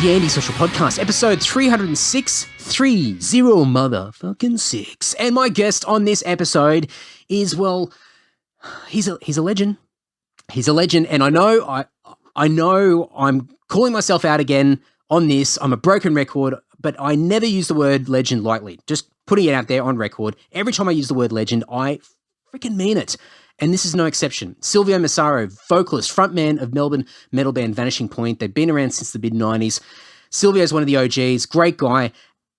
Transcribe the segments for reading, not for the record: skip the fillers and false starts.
The Antisocial Podcast, episode 306, 30 motherfucking 6. And my guest on this episode is, well, he's a legend. He's a legend, and I know I'm calling myself out again on this. I'm a broken record, but I never use the word legend lightly. Just putting it out there on record. Every time I use the word legend, I freaking mean it. And this is no exception. Silvio Massaro, vocalist, frontman of Melbourne metal band Vanishing. They've been around since the mid-90s. Silvio's one of the OGs, great guy,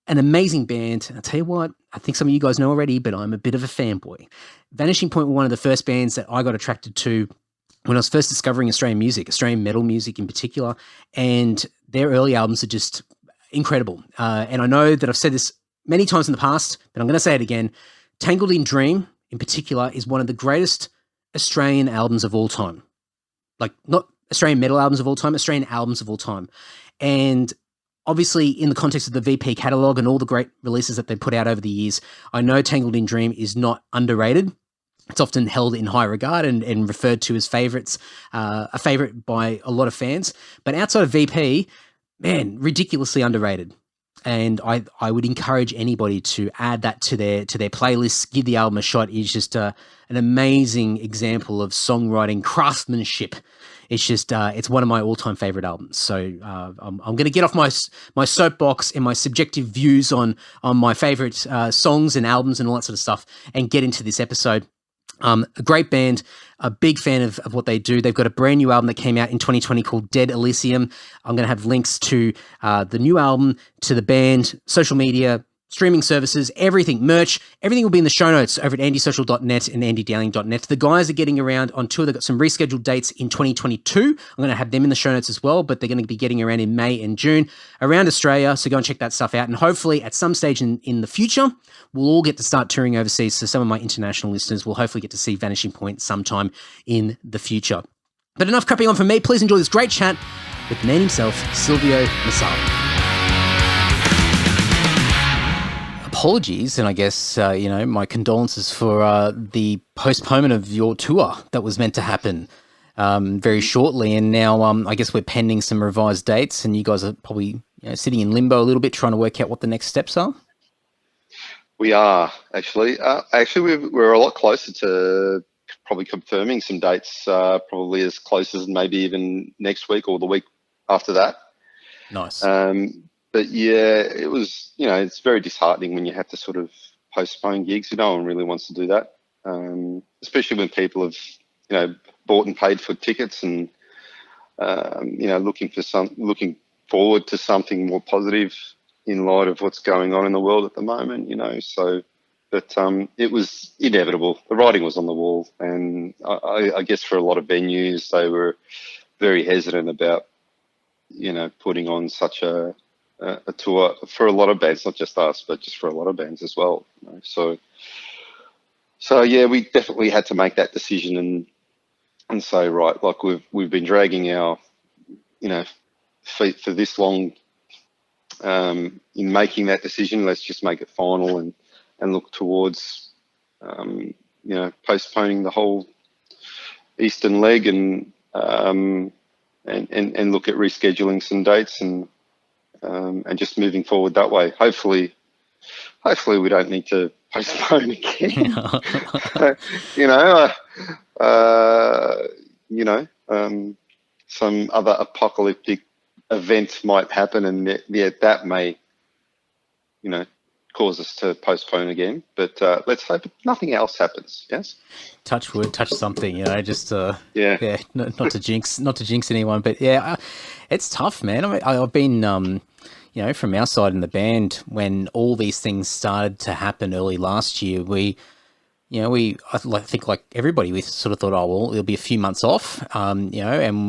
an amazing band. I'll tell you what, I think some of you guys know already, but I'm a bit of a fanboy. Vanishing were one of the first bands that I got attracted to when I was first discovering Australian music, Australian metal music in particular, and their early albums are just incredible. And I know that I've said this many times in the past, but I'm going to say it again. Tangled in Dream, in particular, is one of the greatest Australian albums of all time. Like, not Australian metal albums of all time, Australian albums of all time. And obviously, in the context of the VP catalogue and all the great releases that they put out over the years, I know Tangled in Dream is not underrated. It's often held in high regard and referred to as favourites, a favourite by a lot of fans. But outside of VP, man, ridiculously underrated. And I would encourage anybody to add that to their playlists, give the album a shot. It's just an amazing example of songwriting craftsmanship. It's just it's one of my all-time favorite albums. So I'm going to get off my soapbox and my subjective views on my favorite songs and albums and all that sort of stuff, and get into this episode. A great band, a big fan of what they do. They've got a brand new album that came out in 2020 called Dead Elysium. I'm going to have links to the new album, to the band, social media, streaming services, everything, merch, everything will be in the show notes over at andysocial.net and andydowling.net. The guys are getting around on tour. They've got some rescheduled dates in 2022. I'm going to have them in the show notes as well, but they're going to be getting around in May and June around Australia. So go and check that stuff out. And hopefully at some stage in the future, we'll all get to start touring overseas. So some of my international listeners will hopefully get to see Vanishing Point sometime in the future. But enough crapping on from me. Please enjoy this great chat with the man himself, Silvio Massaro. Apologies, and I guess, my condolences for the postponement of your tour that was meant to happen very shortly. And now I guess we're pending some revised dates, and you guys are probably sitting in limbo a little bit, trying to work out what the next steps are. We are, actually. We're a lot closer to probably confirming some dates, probably as close as maybe even next week or the week after that. Nice. But yeah, it was, it's very disheartening when you have to sort of postpone gigs. No one really wants to do that, especially when people have, bought and paid for tickets and, looking forward to something more positive in light of what's going on in the world at the moment, but it was inevitable. The writing was on the wall, and I guess for a lot of venues, they were very hesitant about, putting on such a tour for a lot of bands, not just us, but just for a lot of bands as well. So yeah, we definitely had to make that decision and say, right, like we've been dragging our, feet for this long in making that decision. Let's just make it final and look towards, postponing the whole Eastern leg and look at rescheduling some dates and just moving forward that way. Hopefully we don't need to postpone again. Some other apocalyptic event might happen, and that may, cause us to postpone again. But let's hope nothing else happens. Yes. Touch wood, touch something. Not to jinx anyone, but yeah, it's tough, man. I mean, I've been, from our side in the band, when all these things started to happen early last year, I think like everybody, we sort of thought, oh, well, it'll be a few months off, and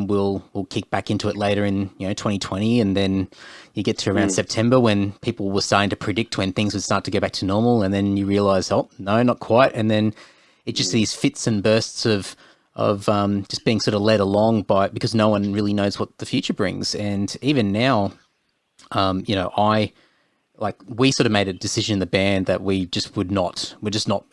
we'll kick back into it later in, 2020. And then you get to around September when people were starting to predict when things would start to go back to normal. And then you realize, oh, no, not quite. And then it just these fits and bursts of just being sort of led along because no one really knows what the future brings. And even now, I like we sort of made a decision in the band that we're just not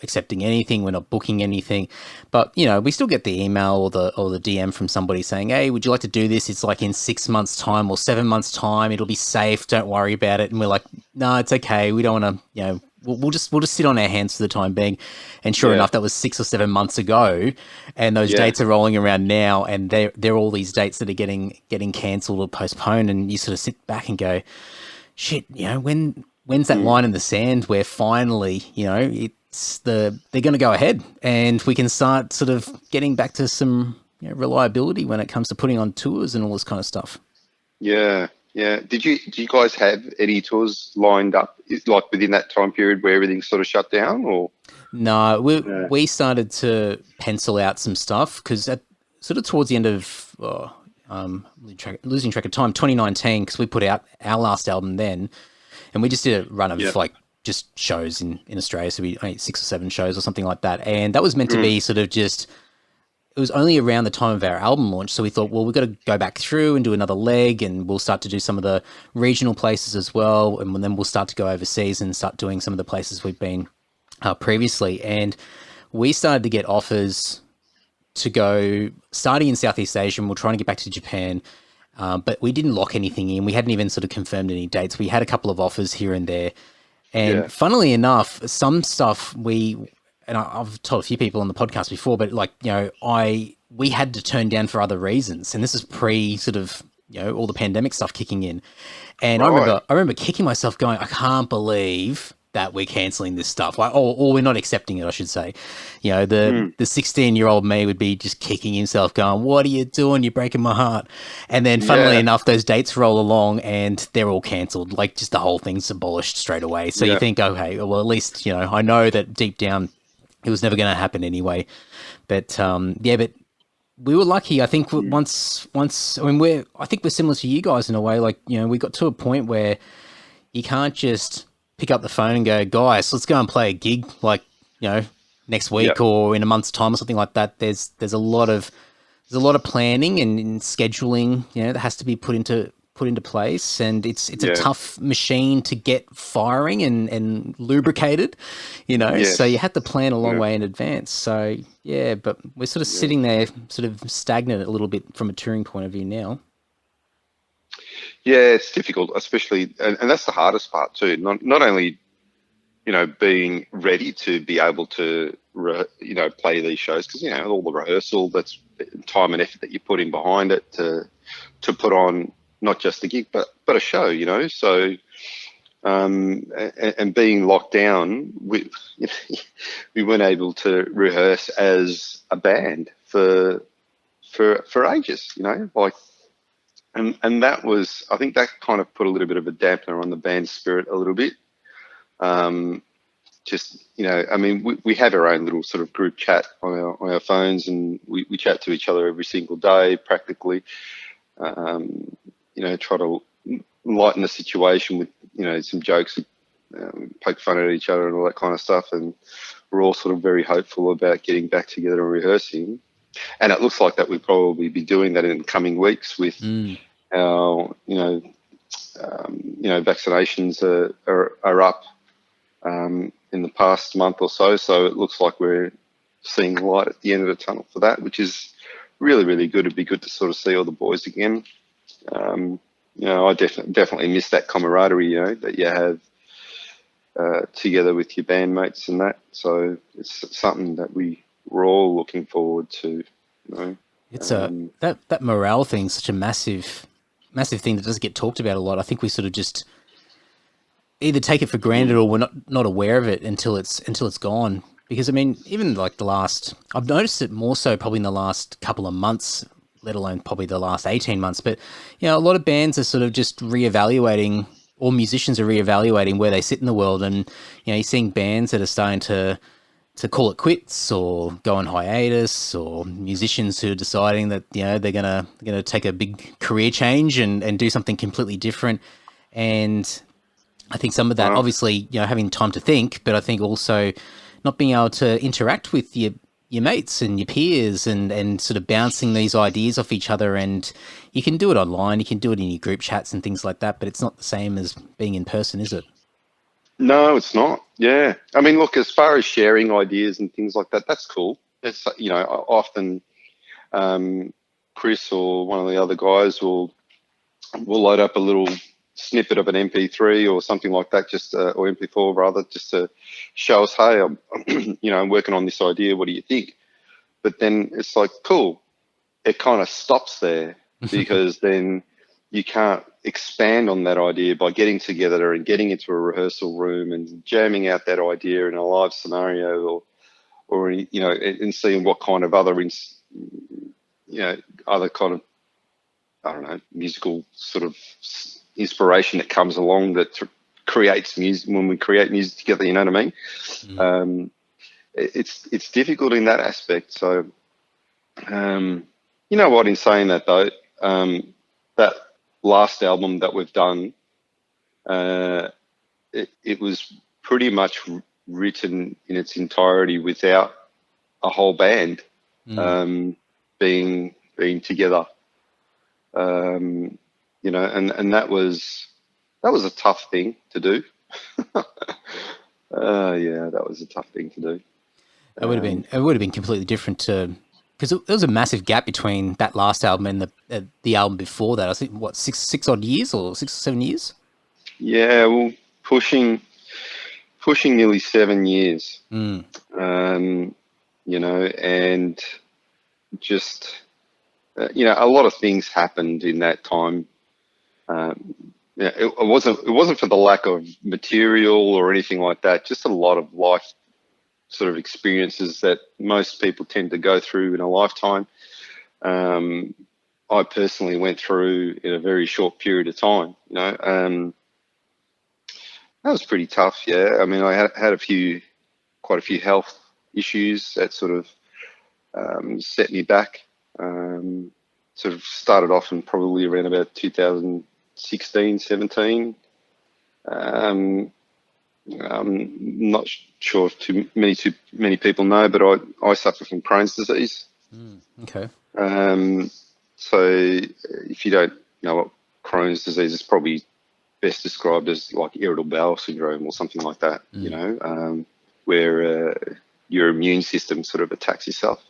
accepting anything. We're not booking anything, but you know, we still get the email or the DM from somebody saying, "Hey, would you like to do this? It's like in 6 months time or 7 months time. It'll be safe. Don't worry about it." And we're like, "No, it's okay. We don't want to, you know, we'll just sit on our hands for the time being." And sure enough, that was 6 or 7 months ago, and those dates are rolling around now, and they're all these dates that are getting cancelled or postponed, and you sort of sit back and go, shit, you know, when's that line in the sand where finally, you know, they're going to go ahead and we can start sort of getting back to some, you know, reliability when it comes to putting on tours and all this kind of stuff. Yeah. Did you guys have any tours lined up like within that time period where everything sort of shut down, or? No, we started to pencil out some stuff because at sort of towards the end of losing track of time, 2019, because we put out our last album then, and we just did a run of like just shows in Australia, so we 6 or 7 shows or something like that, and that was meant to be sort of just. It was only around the time of our album launch, so we thought, well, we've got to go back through and do another leg, and we'll start to do some of the regional places as well, and then we'll start to go overseas and start doing some of the places we've been previously. And we started to get offers to go starting in Southeast Asia, and we're trying to get back to Japan, but we didn't lock anything in. We hadn't even sort of confirmed any dates. We had a couple of offers here and there, and funnily enough, some stuff and I've told a few people on the podcast before, but like, you know, we had to turn down for other reasons, and this is pre sort of, you know, all the pandemic stuff kicking in, and I remember kicking myself, going, I can't believe that we're cancelling this stuff, like, or we're not accepting it, I should say. You know, the 16-year-old me would be just kicking himself, going, "What are you doing? You're breaking my heart." And then, funnily enough, those dates roll along and they're all cancelled. Like, just the whole thing's abolished straight away. So you think, okay, well, at least, you know, I know that deep down it was never going to happen anyway. But but we were lucky. I think once I mean, I think we're similar to you guys in a way. Like, you know, we got to a point where you can't just pick up the phone and go, "Guys, let's go and play a gig," like, you know, next week or in a month's time or something like that. There's a lot of planning and scheduling, you know, that has to be put into place, and it's a tough machine to get firing and lubricated, you know. So you had to plan a long way in advance. So but we're sort of sitting there, sort of stagnant a little bit from a touring point of view now. Yeah, it's difficult, especially, and that's the hardest part too. Not only, you know, being ready to be able to, you know, play these shows, because, you know, all the rehearsal, that's time and effort that you put in behind it to put on not just a gig, but a show, you know. So, and being locked down, we weren't able to rehearse as a band for ages, you know, like. And that was, I think that kind of put a little bit of a dampener on the band's spirit a little bit. Just, you know, I mean, we have our own little sort of group chat on our phones, and we chat to each other every single day practically. You know, try to lighten the situation with, you know, some jokes, poke fun at each other and all that kind of stuff. And we're all sort of very hopeful about getting back together and rehearsing. And it looks like that we'll probably be doing that in the coming weeks with our, vaccinations are up in the past month or so. So it looks like we're seeing light at the end of the tunnel for that, which is really, really good. It'd be good to sort of see all the boys again. You know, I definitely miss that camaraderie, you know, that you have together with your bandmates and that. So it's something that we're all looking forward to, you know. It's that morale thing is such a massive thing that doesn't get talked about a lot. I think we sort of just either take it for granted or we're not aware of it until it's gone. Because I mean, even like I've noticed it more so probably in the last couple of months, let alone probably the last 18 months. But, you know, a lot of bands are sort of just reevaluating, or musicians are reevaluating where they sit in the world. And, you know, you're seeing bands that are starting to call it quits or go on hiatus, or musicians who are deciding that, you know, they're gonna take a big career change and do something completely different. And I think some of that, obviously, you know, having time to think, but I think also not being able to interact with your mates and your peers and sort of bouncing these ideas off each other. And you can do it online, you can do it in your group chats and things like that, but it's not the same as being in person, is it? No, it's not. Yeah. I mean, look, as far as sharing ideas and things like that, that's cool. It's, often Chris or one of the other guys will load up a little snippet of an MP3 or something like that, just or MP4 rather, just to show us, hey, I'm working on this idea. What do you think? But then it's like, cool. It kind of stops there because then you can't expand on that idea by getting together and getting into a rehearsal room and jamming out that idea in a live scenario or and seeing what kind of other other kind of, I don't know, musical sort of inspiration that comes along that creates music when we create music together. You know what I mean? Mm. It's difficult in that aspect. So, you know what? In saying that though, that last album that we've done, it was pretty much written in its entirety without a whole band being together. And that was a tough thing to do. Yeah, that was a tough thing to do. It would have been completely different because there was a massive gap between that last album and the album before that. I think what six odd years or 6 or 7 years. Yeah, well, pushing nearly 7 years. And just a lot of things happened in that time. It wasn't for the lack of material or anything like that. Just a lot of life sort of experiences that most people tend to go through in a lifetime. I personally went through in a very short period of time. That was pretty tough. Yeah, I mean, I had quite a few health issues that sort of set me back. Sort of started off in probably around about 2016, 17. I'm not sure if too many people know, but I suffer from Crohn's disease. Okay. So if you don't know what Crohn's disease is, probably best described as like irritable bowel syndrome or something like that. Where your immune system sort of attacks yourself.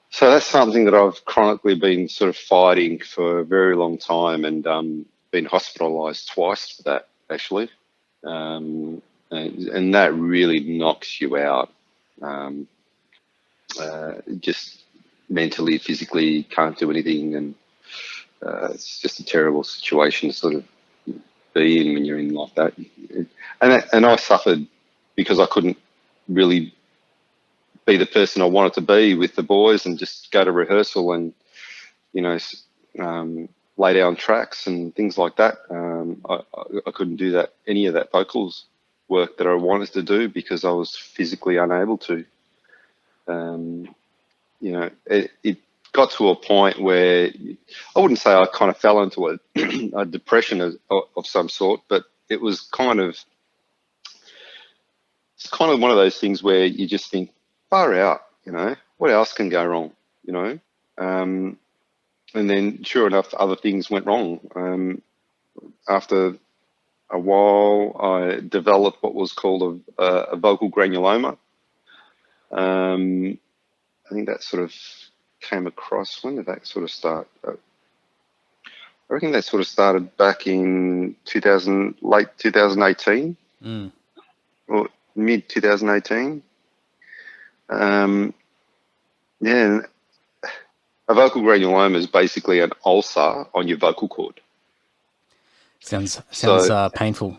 So that's something that I've chronically been sort of fighting for a very long time, and been hospitalised twice for that actually. And that really knocks you out, just mentally, physically, can't do anything, and it's just a terrible situation to sort of be in when you're in like that. And I suffered because I couldn't really be the person I wanted to be with the boys and just go to rehearsal and lay down tracks and things like that. I couldn't do that, any of that vocals work that I wanted to do, because I was physically unable to. It got to a point where I wouldn't say I kind of fell into a depression of some sort, but it was kind of one of those things where you just think, far out, what else can go wrong, and then sure enough, other things went wrong. After a while, I developed what was called a vocal granuloma. I think that sort of came across, when did that sort of start? I reckon that sort of started back in late 2018 or mid 2018. Yeah, a vocal granuloma is basically an ulcer on your vocal cord. Sounds painful.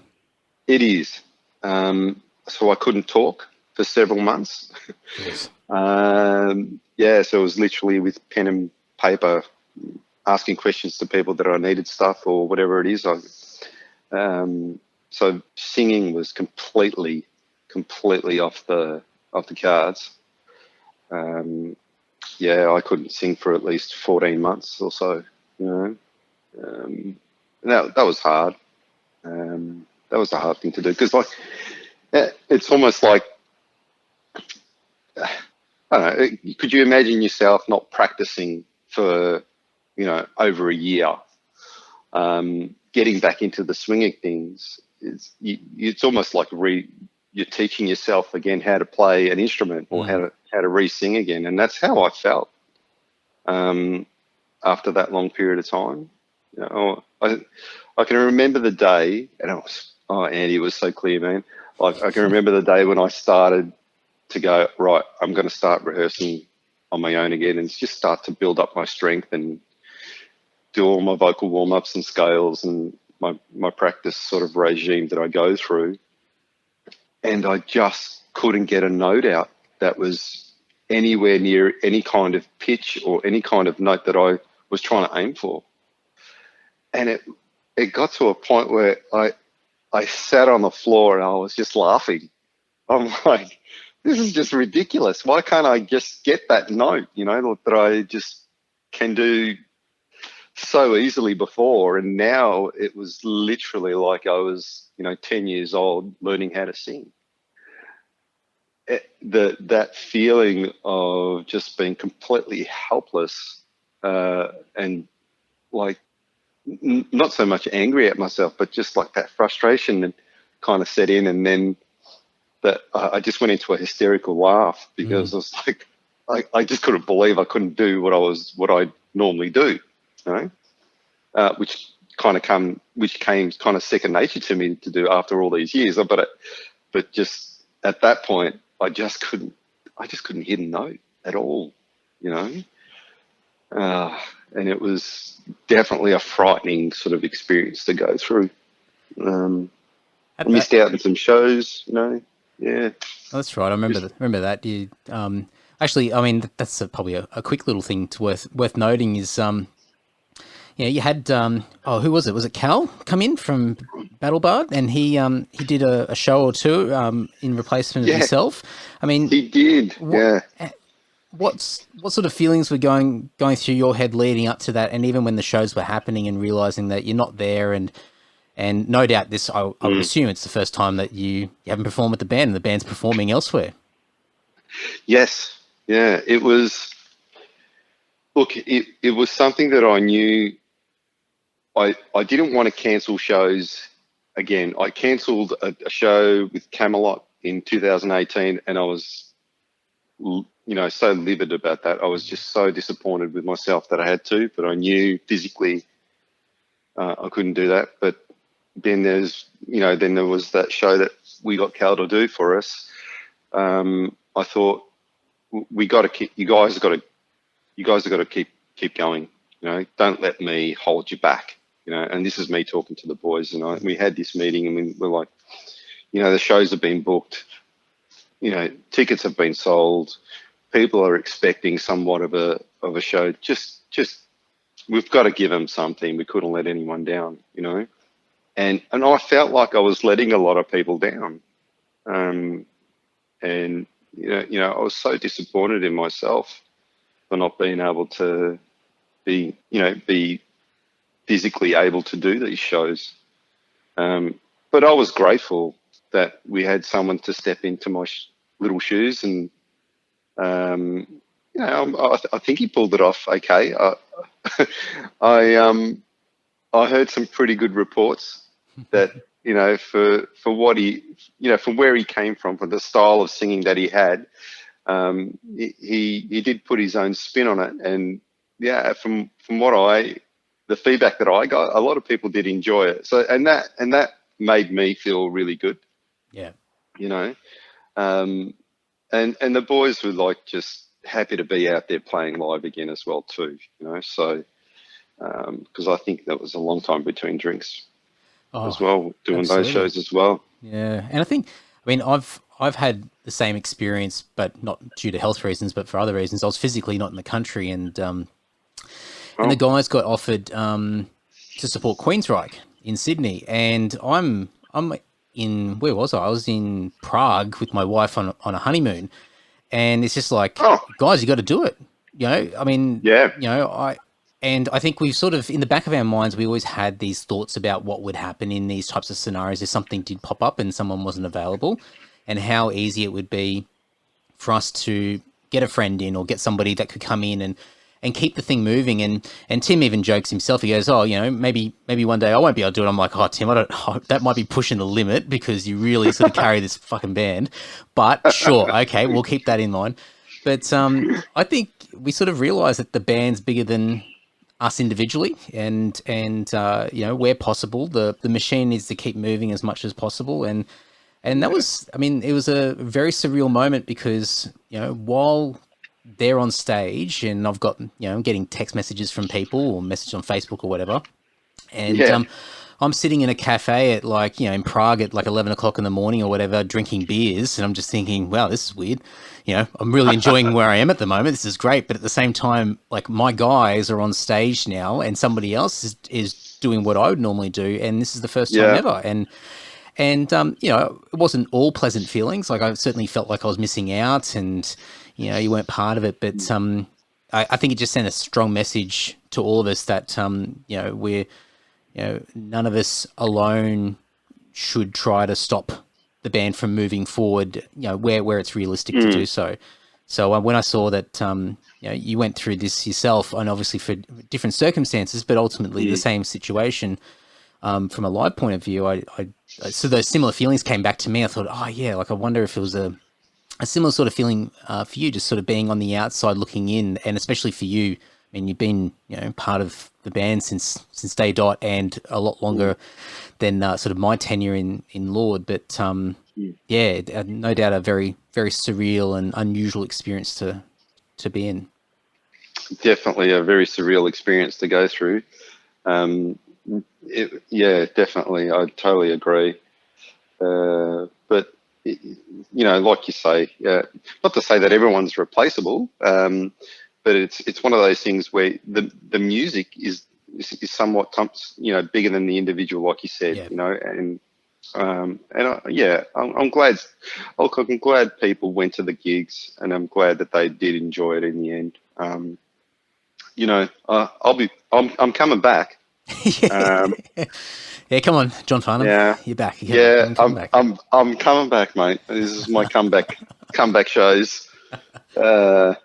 It is. So I couldn't talk for several months. Yes. So it was literally with pen and paper, asking questions to people that I needed stuff or whatever it is. So singing was completely off the cards. I couldn't sing for at least 14 months or so. And that was hard. That was a hard thing to do, because it's almost like, I don't know, could you imagine yourself not practicing for over a year, getting back into the swing of things? it's almost like you're teaching yourself again how to play an instrument or how to re-sing again, and that's how I felt after that long period of time. You know, I can remember the day, and Andy, it was so clear, man. Like I can remember the day when I started to go, right, I'm going to start rehearsing on my own again and just start to build up my strength and do all my vocal warm-ups and scales and my practice sort of regime that I go through. And I just couldn't get a note out that was anywhere near any kind of pitch or any kind of note that I was trying to aim for. And it got to a point where I sat on the floor and I was just laughing. I'm like, this is just ridiculous. Why can't I just get that note, you know, that I just can do so easily before? And now it was literally like I was, 10 years old learning how to sing. That feeling of just being completely helpless and like not so much angry at myself, but just like that frustration and kind of set in. And then that I just went into a hysterical laugh because I was like, I just couldn't believe I couldn't do what I normally do, which came kind of second nature to me to do after all these years. But just at that point, I just couldn't hit a note at all, and it was definitely a frightening sort of experience to go through. I missed out on some shows, Yeah, oh, that's right. I remember that. You actually, I mean, that's probably a quick little thing to worth noting is you had who was it? Was it Cal come in from Battle Bard, and he did a show or two in replacement of yourself. I mean, he did. What sort of feelings were going through your head leading up to that, and even when the shows were happening, and realizing that you're not there, and no doubt this, I would assume it's the first time that you haven't performed with the band, and the band's performing elsewhere. Yes, yeah, it was. Look, it was something that I knew. I didn't want to cancel shows again. I cancelled a show with Camelot in 2018, and I was, so livid about that. I was just so disappointed with myself that I had to, but I knew physically I couldn't do that. But then there was that show that we got Cal to do for us. I thought you guys have got to keep going. Don't let me hold you back. And this is me talking to the boys. And we had this meeting, and we were like, the shows have been booked. Tickets have been sold. People are expecting somewhat of a show. Just we've got to give them something. We couldn't let anyone down. And I felt like I was letting a lot of people down. And I was so disappointed in myself for not being able to be physically able to do these shows. But I was grateful that we had someone to step into my little shoes, and I think he pulled it off okay. I heard some pretty good reports that for what he from where he came from, for the style of singing that he had, he did put his own spin on it, and from the feedback that I got, a lot of people did enjoy it. So and that made me feel really good. Yeah. And the boys were like just happy to be out there playing live again as well too. So because I think that was a long time between drinks as well, doing absolutely. those shows as well. Yeah, and I've had the same experience, but not due to health reasons, but for other reasons. I was physically not in the country, and the guys got offered to support Queensryche in Sydney, and I'm in, where was I? I was in Prague with my wife on a honeymoon, and it's just like, guys, you got to do it. I think we've sort of, in the back of our minds, we always had these thoughts about what would happen in these types of scenarios if something did pop up and someone wasn't available, and how easy it would be for us to get a friend in or get somebody that could come in keep the thing moving. And Tim even jokes himself. He goes, "Oh, maybe one day I won't be able to do it." I'm like, "Oh, Tim, that might be pushing the limit because you really sort of carry this fucking band." But sure, okay, we'll keep that in mind. But I think we sort of realised that the band's bigger than us individually, and where possible, the machine needs to keep moving as much as possible. And that was, I mean, it was a very surreal moment because, while they're on stage and I've got, I'm getting text messages from people or message on Facebook or whatever. And I'm sitting in a cafe at in Prague at 11 o'clock in the morning or whatever, drinking beers. And I'm just thinking, wow, this is weird. I'm really enjoying where I am at the moment. This is great. But at the same time, my guys are on stage now and somebody else is doing what I would normally do. And this is the first time ever. And it wasn't all pleasant feelings. I certainly felt like I was missing out and, you weren't part of it. But I think it just sent a strong message to all of us that, we're, none of us alone should try to stop the band from moving forward, where it's realistic to do so. So when I saw that, you went through this yourself, and obviously for different circumstances, but ultimately the same situation, from a live point of view, so those similar feelings came back to me. I thought, oh yeah, I wonder if it was a similar sort of feeling for you, just sort of being on the outside looking in, and especially for you. I mean, you've been part of the band since day dot, and a lot longer than sort of my tenure in Lord. But no doubt a very, very surreal and unusual experience to be in. Definitely a very surreal experience to go through. Definitely, I totally agree. But like you say, not to say that everyone's replaceable, but it's one of those things where the music is somewhat bigger than the individual, like you said, and I'm glad. I'm glad people went to the gigs, and I'm glad that they did enjoy it in the end. I'm coming back. Yeah, come on, John Farnham. Yeah, you're back. I'm coming back, mate. This is my comeback shows. So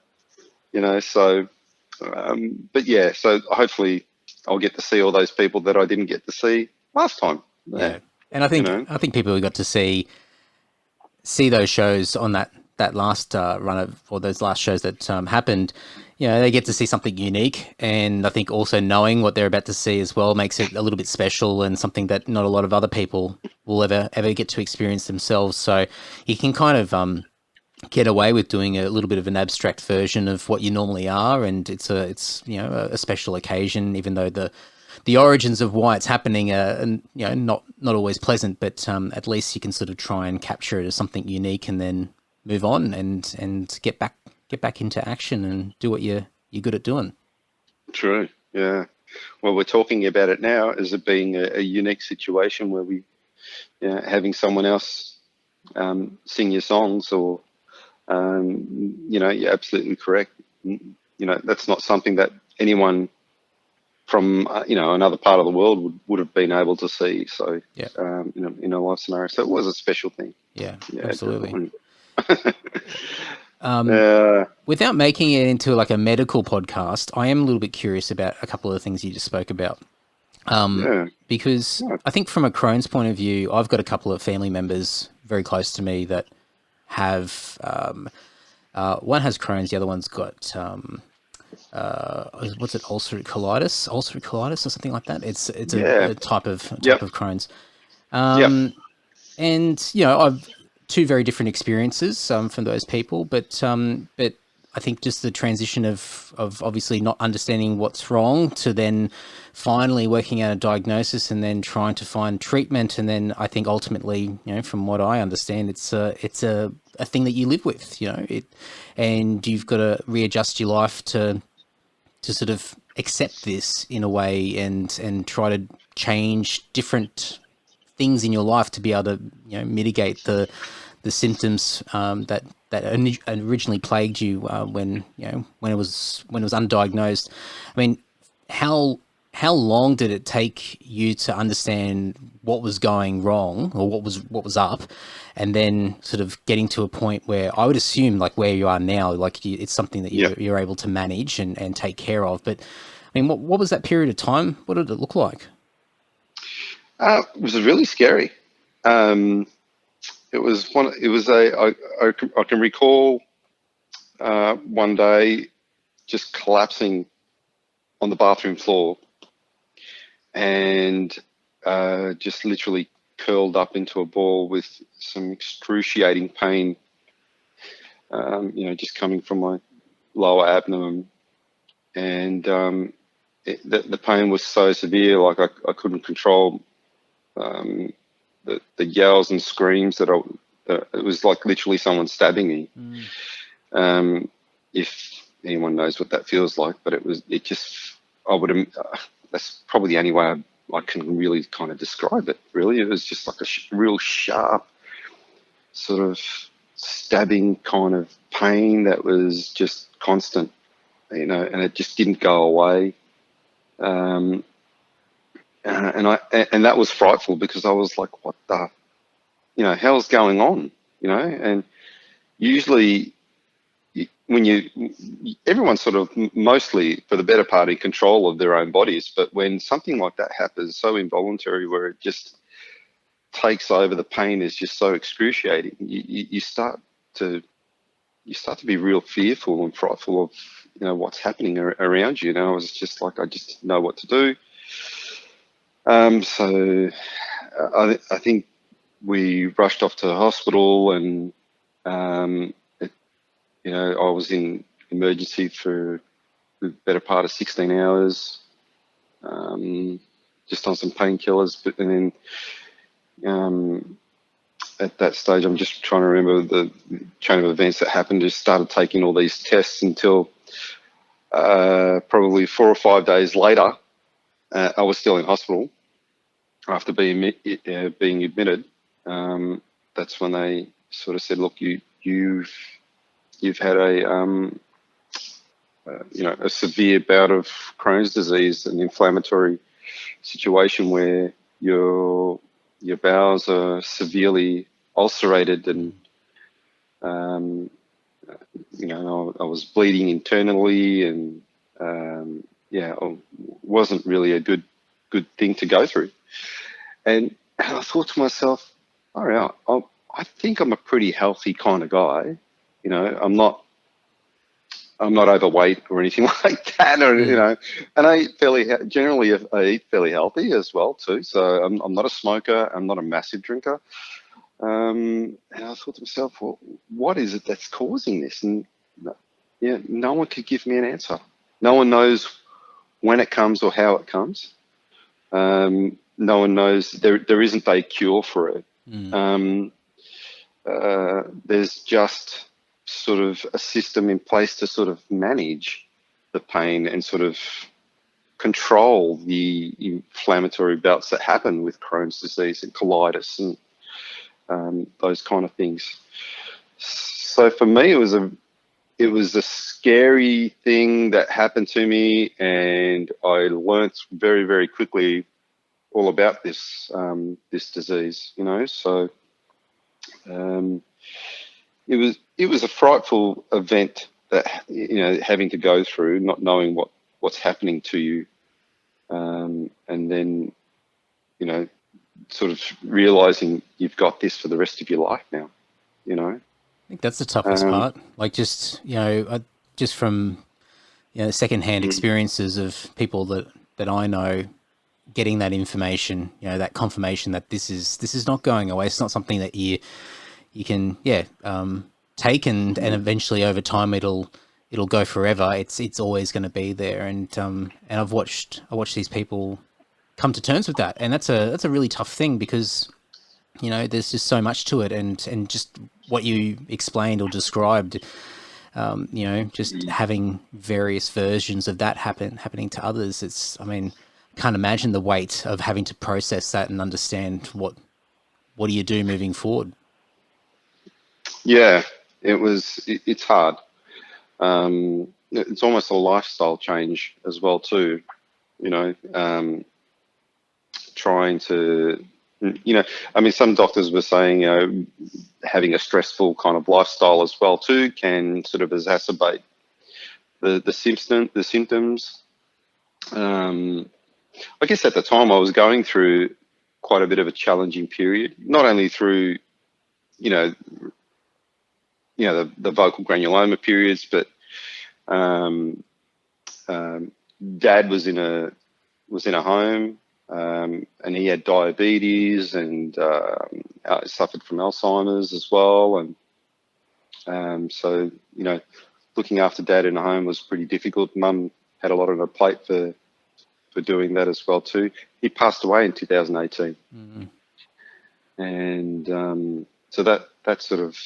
hopefully I'll get to see all those people that I didn't get to see last time. Yeah, and I think people who got to see those shows on that last run of, or those last shows that happened, they get to see something unique. And I think also knowing what they're about to see as well makes it a little bit special, and something that not a lot of other people will ever get to experience themselves. So you can kind of get away with doing a little bit of an abstract version of what you normally are, and it's a special occasion, even though the origins of why it's happening are not always pleasant, but at least you can sort of try and capture it as something unique, and then move on and get back into action and do what you're good at doing. True. Yeah. Well, we're talking about it now as it being a unique situation where we, having someone else sing your songs, or you're absolutely correct. That's not something that anyone from another part of the world would have been able to see. So in a live scenario, so it was a special thing. Yeah, absolutely. Without making it into a medical podcast, I am a little bit curious about a couple of the things you just spoke about. Because I think from a Crohn's point of view, I've got a couple of family members very close to me that have, one has Crohn's, the other one's got, what's it, ulcerative colitis or something like that. It's a type of Crohn's. And I've two very different experiences from those people, but I think just the transition of obviously not understanding what's wrong to then finally working out a diagnosis and then trying to find treatment, and then I think ultimately, from what I understand, it's a thing that you live with, and you've got to readjust your life to sort of accept this in a way, and try to change different things in your life to be able to mitigate the symptoms that originally plagued you when it was undiagnosed. I mean, how how long did it take you to understand what was going wrong or what was up, and then sort of getting to a point where I would assume like where you are now, like it's something that you're able to manage and take care of. But I mean, what was that period of time? What did it look like? It was really scary. It was one. It was I can recall one day just collapsing on the bathroom floor and just literally curled up into a ball with some excruciating pain, just coming from my lower abdomen. And the pain was so severe, like I couldn't control the yells and screams that it was like literally someone stabbing me. If anyone knows what that feels like, but that's probably the only way I can really kind of describe it, really. It was just like a real sharp sort of stabbing kind of pain that was just constant, and it just didn't go away. And that was frightful because I was like, what the, hell's going on, and usually everyone's sort of mostly for the better part in control of their own bodies, but when something like that happens, so involuntary, where it just takes over, the pain is just so excruciating, you start to be real fearful and frightful of what's happening around you. I was just like, I just didn't know what to do. So I think we rushed off to the hospital, and I was in emergency for the better part of 16 hours, just on some painkillers. And then at that stage, I'm just trying to remember the chain of events that happened. Just started taking all these tests until probably 4 or 5 days later, I was still in hospital after being admitted. That's when they sort of said, "Look, you've had a severe bout of Crohn's disease, an inflammatory situation where your bowels are severely ulcerated, and I was bleeding internally, and it wasn't really a good thing to go through." And I thought to myself, all right, I think I'm a pretty healthy kind of guy. I'm not overweight or anything like that, and I eat fairly healthy as well too. So I'm not a smoker. I'm not a massive drinker. And I thought to myself, well, what is it that's causing this? And no one could give me an answer. No one knows when it comes or how it comes. No one knows. There isn't a cure for it. There's just sort of a system in place to sort of manage the pain and sort of control the inflammatory bouts that happen with Crohn's disease and colitis and those kind of things. So for me, it was a scary thing that happened to me, and I learnt very, very quickly all about this disease. So it was a frightful event that having to go through, not knowing what's happening to you, and then sort of realizing you've got this for the rest of your life now. I think that's the toughest part. Like just just from secondhand experiences of people that I know, getting that information, that confirmation that this is not going away. It's not something that you can take and eventually over time it'll go forever. It's always going to be there. And I watched these people come to terms with that, and that's a really tough thing because there's just so much to it, and just what you explained or described, just having various versions of that happening to others. Can't imagine the weight of having to process that and understand what do you do moving forward. Yeah, it's hard. It's almost a lifestyle change as well too. you know, trying to, you know, I mean, some doctors were saying, you know, having a stressful kind of lifestyle as well too can sort of exacerbate the symptoms. I guess at the time I was going through quite a bit of a challenging period, not only through, you know, the vocal granuloma periods, but Dad was in a home, and he had diabetes and suffered from Alzheimer's as well, and so, you know, looking after Dad in a home was pretty difficult. Mum had a lot on her plate for doing that as well too. He passed away in 2018, and so that sort of,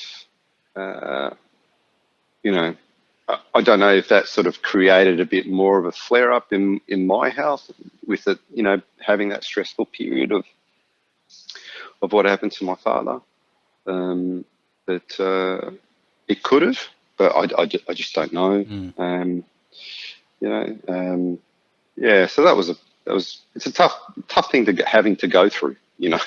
you know, I don't know if that sort of created a bit more of a flare up in my health with it, you know, having that stressful period of what happened to my father. But it could have, but I just don't know. You know, yeah. So it's a tough thing having to go through, you know.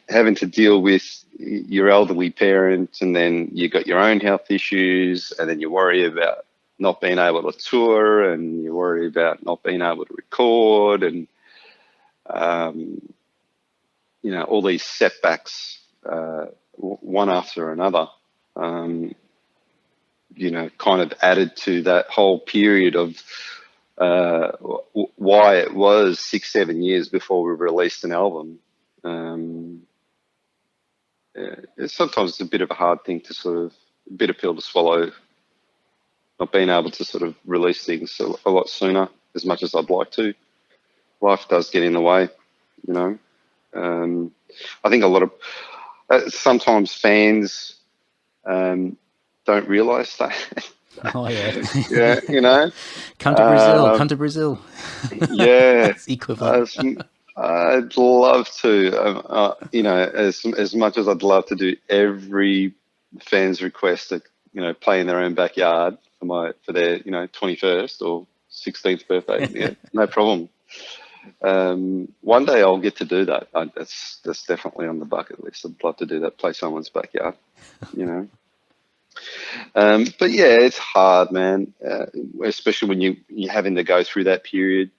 Having to deal with your elderly parent, and then you got your own health issues, and then you worry about not being able to tour, and you worry about not being able to record, and you know, all these setbacks, one after another, you know, kind of added to that whole period of why it was 6-7 years before we released an album. Sometimes it's a bit of a hard thing to sort of, a bitter pill to swallow, not being able to sort of release things a lot sooner, as much as I'd like to. Life does get in the way, you know. I think a lot of, sometimes fans don't realise that. Oh yeah. Yeah, you know. Come to Brazil. Yeah. That's the equivalent. I'd love to, you know, as much as I'd love to do every fan's request to, you know, play in their own backyard for their, you know, 21st or 16th birthday. Yeah, no problem. One day I'll get to do that. That's definitely on the bucket list. I'd love to do that, play someone's backyard, you know. But yeah, it's hard, man, especially when you're having to go through that period.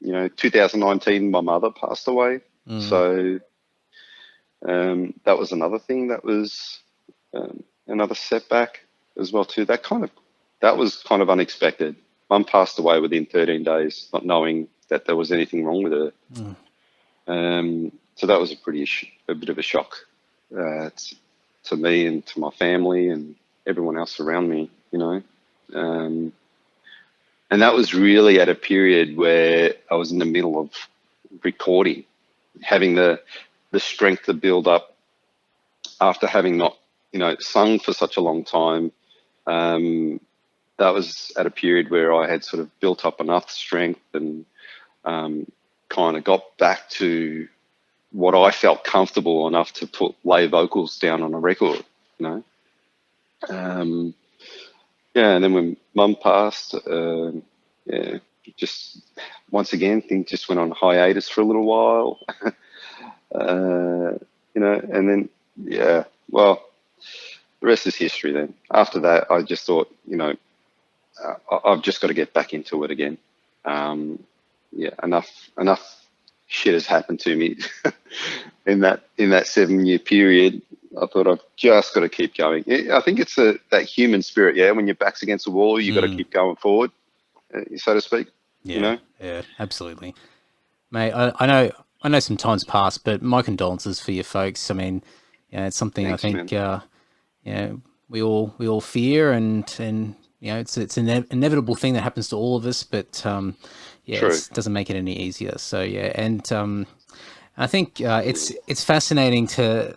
You know, 2019, my mother passed away. So that was another thing that was another setback as well too. That was kind of unexpected. Mum passed away within 13 days, not knowing that there was anything wrong with her. So that was a bit of a shock to me and to my family and everyone else around me, you know. And that was really at a period where I was in the middle of recording, having the strength to build up after having not, you know, sung for such a long time. That was at a period where I had sort of built up enough strength and kind of got back to what I felt comfortable enough to lay vocals down on a record, you know. Yeah, and then when Mum passed, yeah, just once again things just went on hiatus for a little while, you know, and then yeah, well, the rest is history. Then after that, I just thought, you know, I've just got to get back into it again. Yeah, enough shit has happened to me in that 7-year period. I thought I've just got to keep going. I think it's that human spirit, yeah. When your back's against the wall, you got to keep going forward, so to speak. Yeah, you know? Yeah, absolutely, mate. I know some times passed, but my condolences for your folks. I mean, yeah, it's something Thanks, I think man. you know, we all fear, and you know, it's an inevitable thing that happens to all of us. But yeah, it doesn't make it any easier. So yeah, and I think it's fascinating to.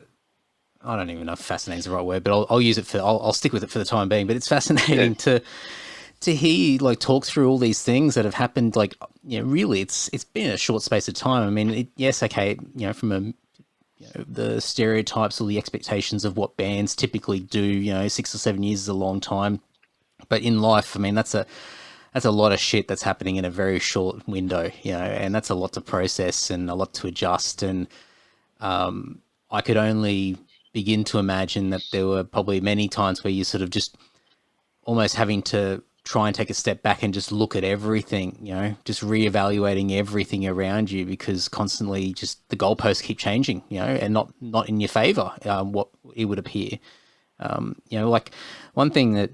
I don't even know if fascinating is the right word, but I'll use it I'll stick with it for the time being. But it's fascinating to hear you like talk through all these things that have happened. Like, you know, really, it's been a short space of time. I mean, yes, okay, you know, from the stereotypes or the expectations of what bands typically do, you know, 6 or 7 years is a long time. But in life, I mean, that's that's a lot of shit that's happening in a very short window, you know, and that's a lot to process and a lot to adjust. And I could only begin to imagine that there were probably many times where you sort of just almost having to try and take a step back and just look at everything, you know, just reevaluating everything around you, because constantly just the goalposts keep changing, you know, and not in your favor, what it would appear. You know, like one thing that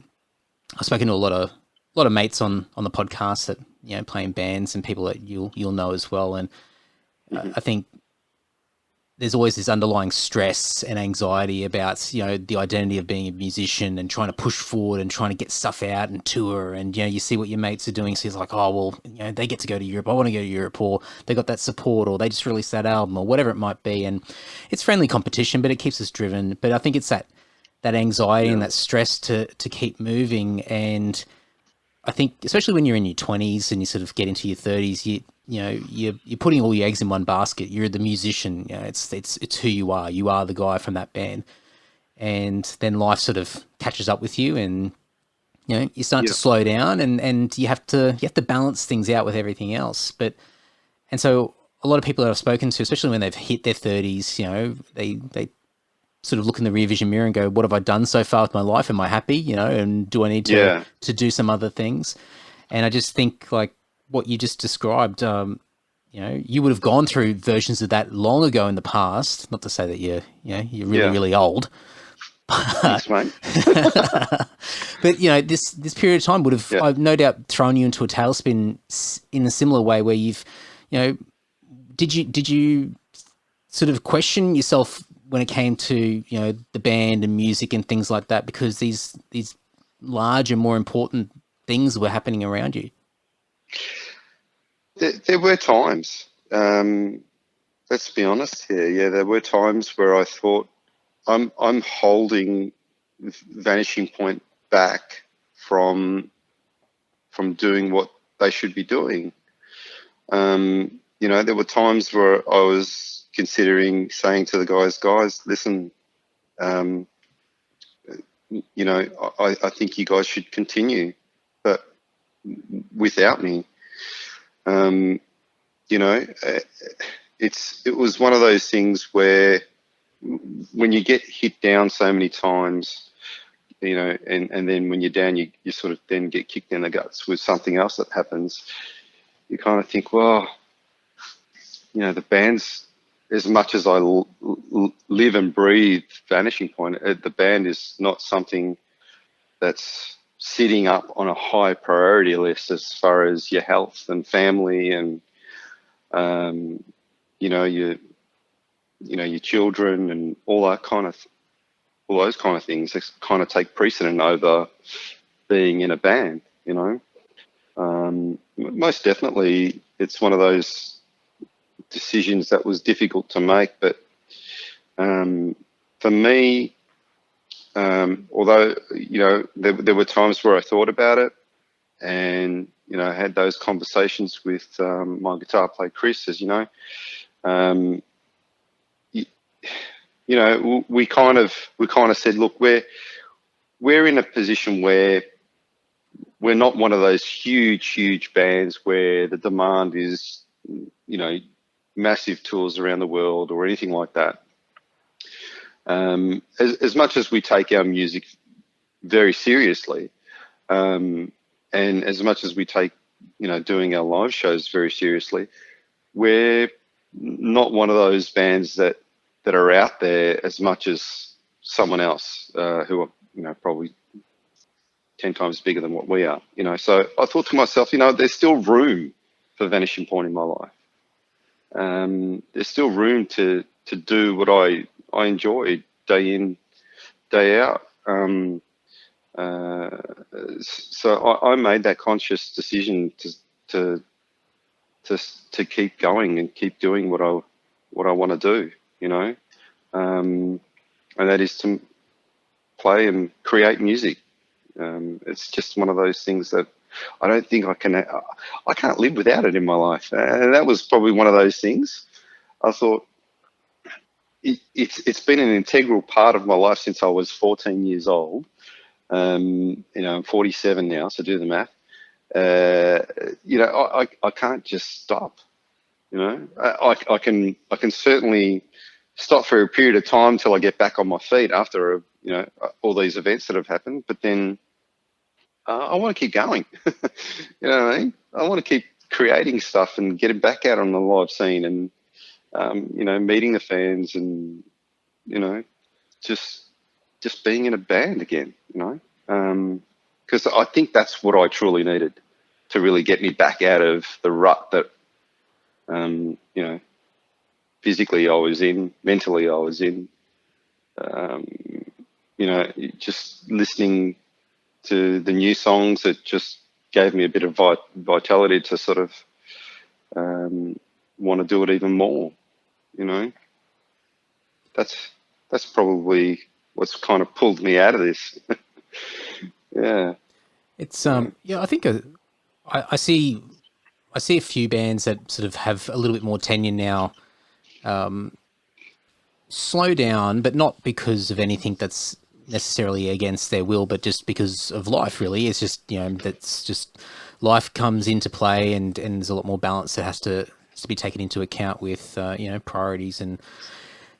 I've spoken to a lot of mates on the podcast that, you know, play in bands, and people that you'll know as well. And I think there's always this underlying stress and anxiety about, you know, the identity of being a musician and trying to push forward and trying to get stuff out and tour. And, you know, you see what your mates are doing. So it's like, oh, well, you know, they get to go to Europe. I want to go to Europe, or they got that support, or they just released that album, or whatever it might be. And it's friendly competition, but it keeps us driven. But I think it's that anxiety and that stress to keep moving. And I think especially when you're in your 20s and you sort of get into your 30s, you're putting all your eggs in one basket. You're the musician. You know, it's who you are. You are the guy from that band, and then life sort of catches up with you, and you know you start to slow down, and you have to balance things out with everything else. And so a lot of people that I've spoken to, especially when they've hit their 30s, you know, they sort of look in the rear vision mirror and go, what have I done so far with my life? Am I happy? You know, and do I need to do some other things? And I just think, like what you just described, you know, you would have gone through versions of that long ago in the past. Not to say that you're really old. Thanks, mate. But you know, this period of time would have, I've no doubt, thrown you into a tailspin in a similar way, where you've, you know, did you sort of question yourself when it came to, you know, the band and music and things like that, because these larger, more important things were happening around you? There were times. Let's be honest here. Yeah, there were times where I thought I'm holding Vanishing Point back from doing what they should be doing. You know, there were times where I was considering saying to the guys, listen, you know, I think you guys should continue, but without me. You know, it was one of those things where when you get hit down so many times, you know, and then when you're down, you sort of then get kicked in the guts with something else that happens. You kind of think, well, you know, the band's, as much as I live and breathe Vanishing Point, the band is not something that's sitting up on a high priority list as far as your health and family and, you know, your children and all those kind of things that kind of take precedent over being in a band, you know. Most definitely it's one of those decisions that was difficult to make, but for me, although, you know, there were times where I thought about it, and, you know, I had those conversations with my guitar player Chris, as you know. You know, we kind of said, look, we're in a position where we're not one of those huge bands where the demand is, you know, massive tours around the world or anything like that. As much as we take our music very seriously, and as much as we take, you know, doing our live shows very seriously, we're not one of those bands that are out there as much as someone else who are, you know, probably 10 times bigger than what we are, you know. So I thought to myself, you know, there's still room for Vanishing Point in my life. There's still room to do what I enjoy day in, day out. So I made that conscious decision to keep going and keep doing what I want to do, you know, and that is to play and create music. It's just one of those things that I don't think I can't live without it in my life. And that was probably one of those things. I thought it's been an integral part of my life since I was 14 years old. You know, I'm 47 now, so do the math. you know, I can't just stop. You know, I can certainly stop for a period of time till I get back on my feet after you know, all these events that have happened. But then I want to keep going. You know what I mean? I want to keep creating stuff and getting back out on the live scene and you know, meeting the fans and you know, just being in a band again. You know, because I think that's what I truly needed to really get me back out of the rut that. You know, physically I was in, mentally I was in, you know, just listening to the new songs that just gave me a bit of vitality to sort of want to do it even more, you know. That's probably what's kind of pulled me out of this. Yeah. It's, yeah, I think I see a few bands that sort of have a little bit more tenure now, slow down, but not because of anything that's necessarily against their will, but just because of life, really. It's just, you know, that's just life comes into play and there's a lot more balance that has to be taken into account with, you know, priorities and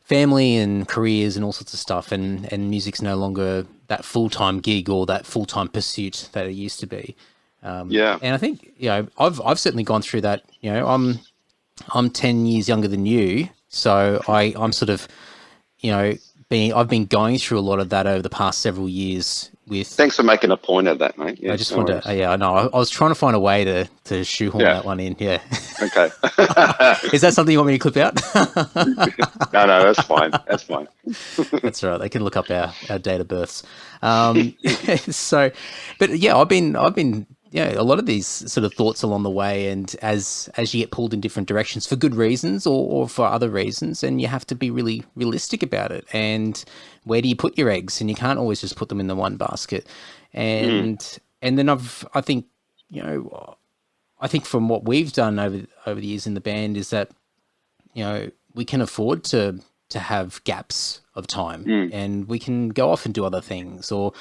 family and careers and all sorts of stuff. And music's no longer that full-time gig or that full-time pursuit that it used to be. Yeah. And I think, you know, I've certainly gone through that. You know, I'm 10 years younger than you, so I'm sort of, you know, I've been going through a lot of that over the past several years. Thanks for making a point of that, mate. Yeah, I just wanted to, yeah, I know. I was trying to find a way to shoehorn that one in. Yeah. Okay. Is that something you want me to clip out? No, that's fine. That's fine. That's right. They can look up our date of births. So, but yeah, I've been, yeah, a lot of these sort of thoughts along the way, and as you get pulled in different directions for good reasons or for other reasons, and you have to be really realistic about it. And where do you put your eggs? And you can't always just put them in the one basket. And then I think, you know, I think from what we've done over the years in the band is that, you know, we can afford to have gaps of time, and we can go off and do other things, or,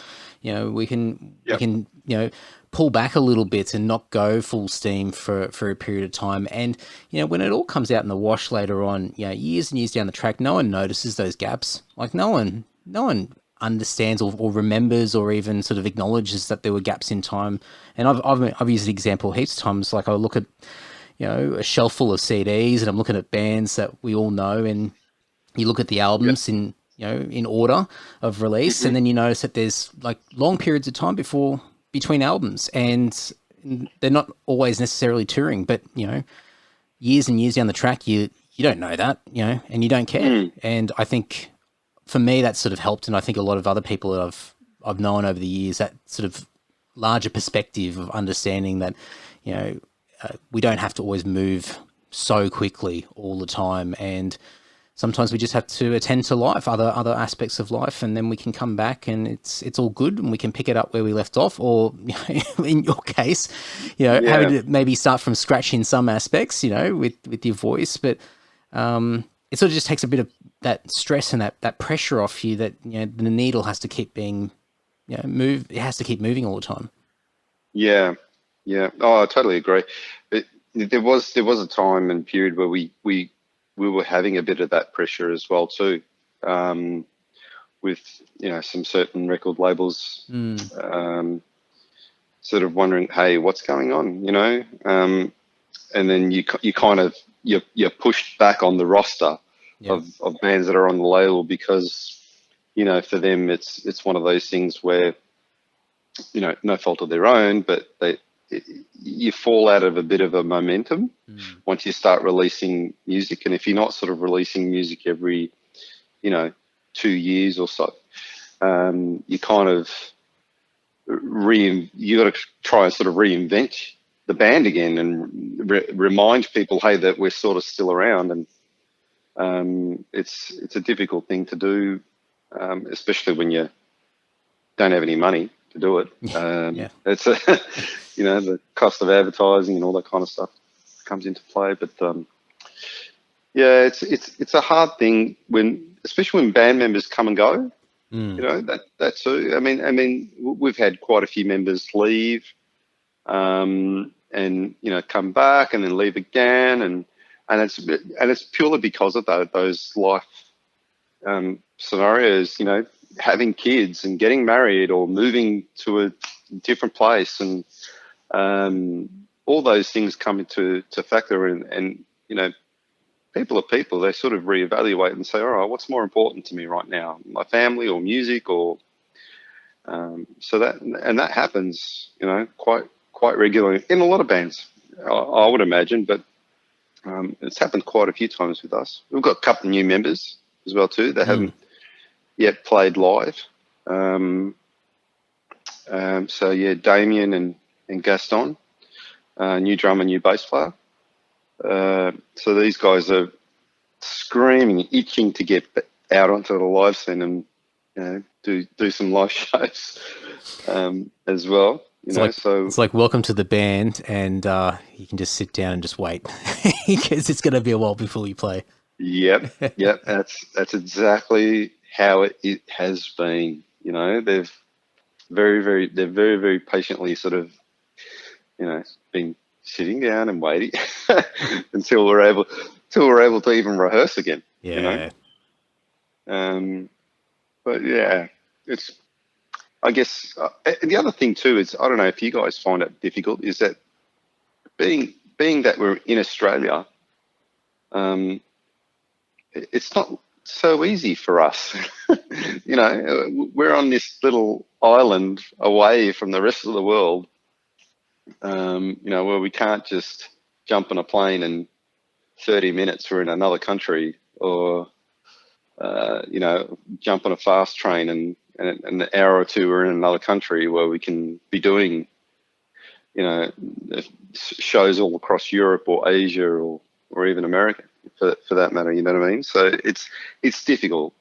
you know, we can, you know, pull back a little bit and not go full steam for a period of time. And, you know, when it all comes out in the wash later on, you know, years and years down the track, no one notices those gaps. Like no one understands or remembers or even sort of acknowledges that there were gaps in time. And I've used the example heaps of times. Like I look at, you know, a shelf full of CDs, and I'm looking at bands that we all know, and you look at the albums in, you know, in order of release, and then you notice that there's like long periods of time between albums, and they're not always necessarily touring, but, you know, years and years down the track, you don't know that, you know, and you don't care. And I think for me, that sort of helped. And I think a lot of other people that I've known over the years, that sort of larger perspective of understanding that, you know, we don't have to always move so quickly all the time. And sometimes we just have to attend to life, other aspects of life, and then we can come back and it's all good, and we can pick it up where we left off. Or, you know, in your case, you know, having to maybe start from scratch in some aspects, you know, with your voice, but it sort of just takes a bit of that stress and that pressure off you, that, you know, the needle has to keep being, you know, it has to keep moving all the time. Yeah. Oh, I totally agree. There was a time and period where we were having a bit of that pressure as well too, with, you know, some certain record labels, sort of wondering, hey, what's going on, you know, and then you're pushed back on the roster of bands that are on the label, because, you know, for them it's one of those things where, you know, no fault of their own, but you fall out of a bit of a momentum once you start releasing music. And if you're not sort of releasing music every, you know, 2 years or so, you kind of you got to try and sort of reinvent the band again and remind people, hey, that we're sort of still around. And it's a difficult thing to do, especially when you don't have any money to do it. It's you know, the cost of advertising and all that kind of stuff comes into play. But yeah, it's a hard thing especially when band members come and go. You know, that too. I mean, we've had quite a few members leave. and come back and then leave again, and it's purely because of those life scenarios, having kids and getting married or moving to a different place, and all those things come into factor, and people are people. They sort of reevaluate and say, all right, what's more important to me right now, my family or music, or so that happens, quite regularly in a lot of bands, I would imagine, but it's happened quite a few times with us. We've got a couple of new members as well too. They haven't yet played live. So yeah, Damien and Gaston, new drummer, new bass player. So these guys are screaming, itching to get out onto the live scene and do some live shows as well. It's like welcome to the band, and you can just sit down and just wait because it's going to be a while before you play. Yep. That's exactly how it has been. They've very, very patiently sort of, been sitting down and waiting until we're able to even rehearse again. Yeah. But yeah, it's. I guess the other thing too is, I don't know if you guys find it difficult, is that being that we're in Australia, it's not so easy for us. We're on this little island away from the rest of the world, where we can't just jump on a plane and 30 minutes we're in another country, or, jump on a fast train and an hour or two we're in another country where we can be doing, shows all across Europe or Asia or even America for that matter. You know what I mean? So it's difficult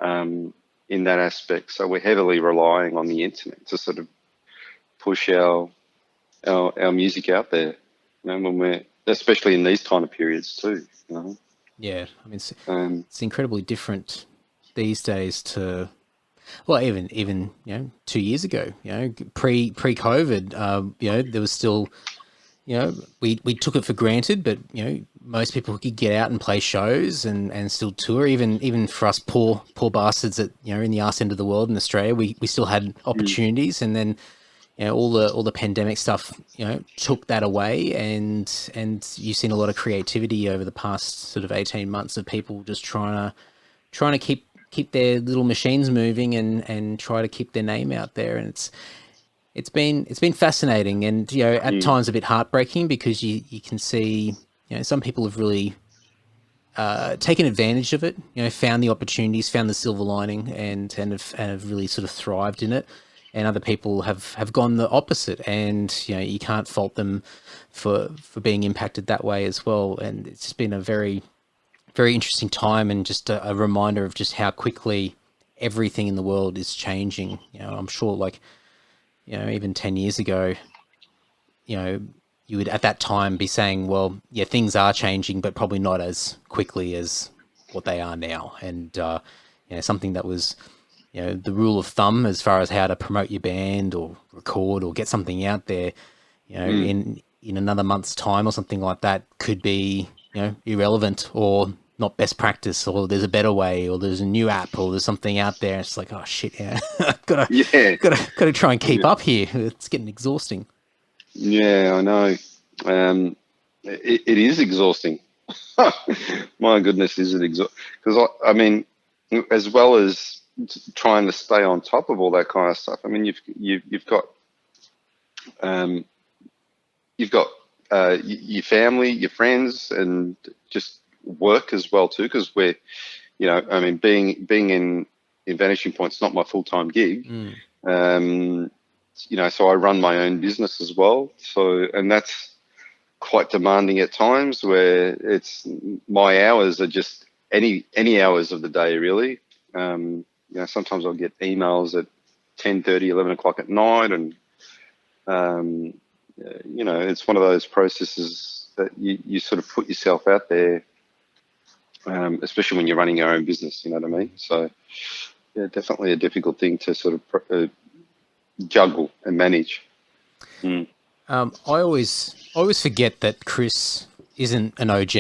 in that aspect. So we're heavily relying on the internet to sort of push our music out there, when we're, especially in these kind of periods too. Yeah, I mean, it's incredibly different these days to, well, even 2 years ago, pre-COVID, there was still, we took it for granted, but most people could get out and play shows and still tour. Even for us poor bastards that in the arse end of the world in Australia, we still had opportunities, and then all the pandemic stuff took that away, and you've seen a lot of creativity over the past sort of 18 months of people just trying to keep their little machines moving and try to keep their name out there. And it's been fascinating, and at times a bit heartbreaking, because you can see some people have really taken advantage of it, found the opportunities, found the silver lining, and have really sort of thrived in it. And other people have gone the opposite, and you can't fault them for being impacted that way as well. And it's just been a very, very interesting time, and just a reminder of just how quickly everything in the world is changing. I'm sure, even 10 years ago, you would at that time be saying, well, yeah, things are changing, but probably not as quickly as what they are now. And something that was the rule of thumb as far as how to promote your band or record or get something out there, in another month's time or something like that, could be irrelevant or not best practice, or there's a better way, or there's a new app, or there's something out there. It's like, oh shit, gotta try and keep up here. It's getting exhausting. Yeah, I know. It is exhausting. My goodness, is it exhausting? Because I mean, as well as trying to stay on top of all that kind of stuff, I mean, you've got your family, your friends, and just work as well too. Because we're, I mean, being in Vanishing Point's not my full-time gig. So I run my own business as well. So, and that's quite demanding at times, where it's my hours are just any hours of the day, really. Sometimes I'll get emails at 10:30, 11 o'clock at night, and it's one of those processes that you sort of put yourself out there, especially when you're running your own business. You know what I mean? So, yeah, definitely a difficult thing to sort of juggle and manage. I always forget that Chris isn't an OG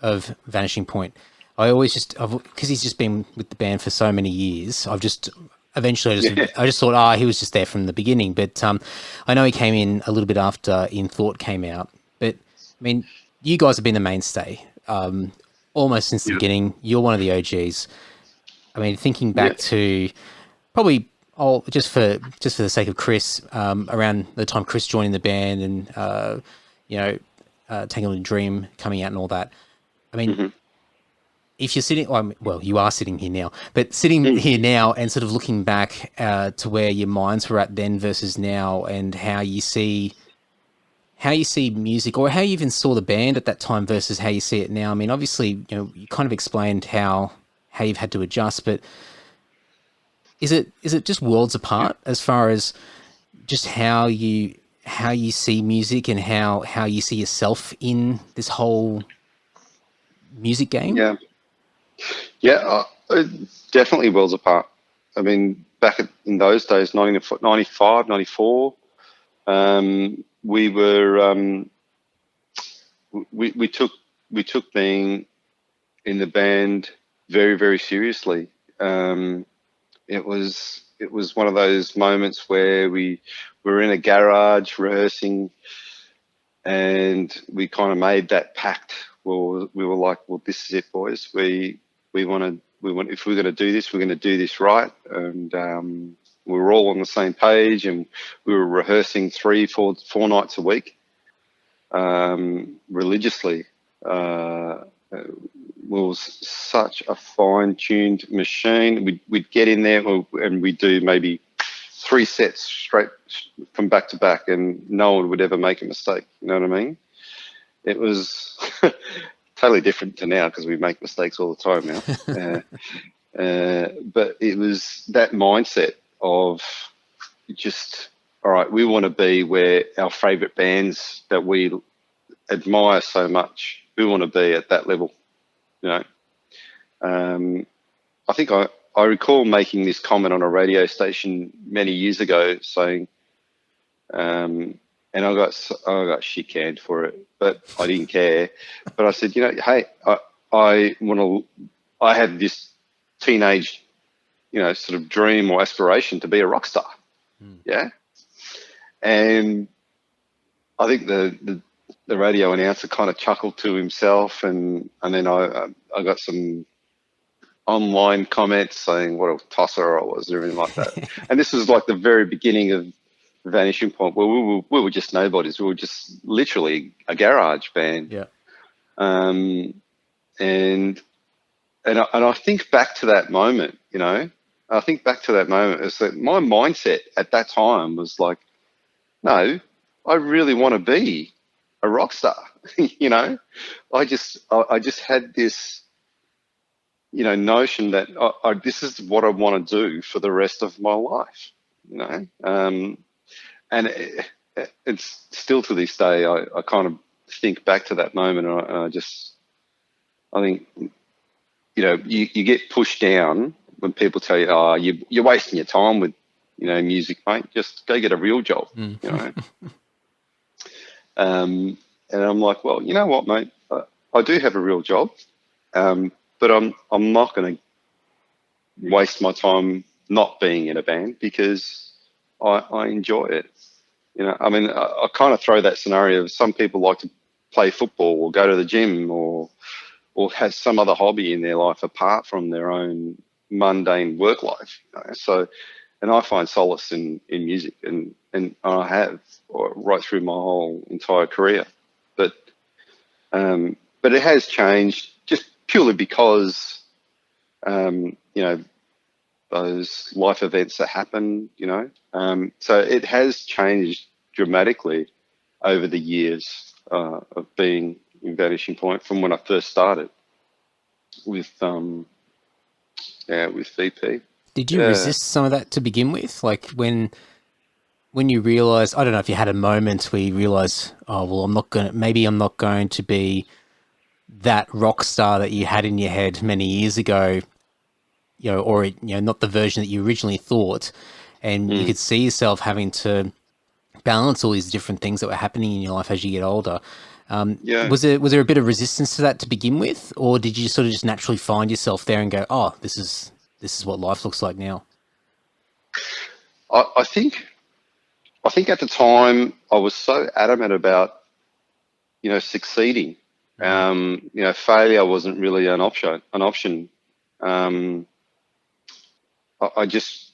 of Vanishing Point. Because he's just been with the band for so many years. I just thought, he was just there from the beginning. But I know he came in a little bit after In Thought came out. But I mean, you guys have been the mainstay almost since the beginning. You're one of the OGs. I mean, thinking back to probably just for the sake of Chris, around the time Chris joining the band and Tangled in Dream coming out and all that. I mean, if you're sitting, you are sitting here now, but sitting here now and sort of looking back to where your minds were at then versus now, and how you see music, or how you even saw the band at that time versus how you see it now. I mean, obviously, you kind of explained how you've had to adjust, but is it just worlds apart as far as just how you see music and how you see yourself in this whole music game? Yeah, definitely worlds apart. I mean, back in those days, 95, 94, we were we took being in the band very, very seriously. It was one of those moments where we were in a garage rehearsing, and we kind of made that pact. Well, we were like, well, this is it, boys. We want if we're going to do this, we're going to do this right. And we were all on the same page, and we were rehearsing 4 nights a week, religiously. It was such a fine-tuned machine. We'd get in there and we'd do maybe 3 sets straight from back to back, and no one would ever make a mistake. You know what I mean? It was totally different to now, because we make mistakes all the time now. But it was that mindset of just, all right, we want to be where our favourite bands that we admire so much, we want to be at that level. I think I recall making this comment on a radio station many years ago, saying, and I got shit canned for it, but I didn't care. But I said, hey, I had this teenage, sort of dream or aspiration to be a rock star. Yeah. And I think the radio announcer kind of chuckled to himself, and then I got some online comments saying what a tosser I was, or anything like that. And this was like the very beginning of Vanishing Point, where we were just nobodies. We were just literally a garage band. Yeah. And I think back to that moment. It's that my mindset at that time was like, no, I really want to be a rock star. I just had this, notion that this is what I want to do for the rest of my life. And it's still to this day, I kind of think back to that moment, and I think, you get pushed down when people tell you, you're wasting your time with, music, mate. Just go get a real job, And I'm like, well, you know what, mate? I do have a real job, but I'm not going to waste my time not being in a band, because I enjoy it. I mean, I kind of throw that scenario of some people like to play football or go to the gym or have some other hobby in their life apart from their own mundane work life. So, and I find solace in music, and I have right through my whole entire career. But it has changed just purely because, those life events that happen, so it has changed dramatically over the years of being in Vanishing Point from when I first started with VP. Did you resist some of that to begin with? Like when you realized, I don't know if you had a moment where you realized, oh, well, maybe I'm not going to be that rock star that you had in your head many years ago, or not the version that you originally thought, and you could see yourself having to balance all these different things that were happening in your life as you get older. Yeah. Was there a bit of resistance to that to begin with, or did you sort of just naturally find yourself there and go, oh, this is what life looks like now? I think at the time I was so adamant about, succeeding. Failure wasn't really an option. I just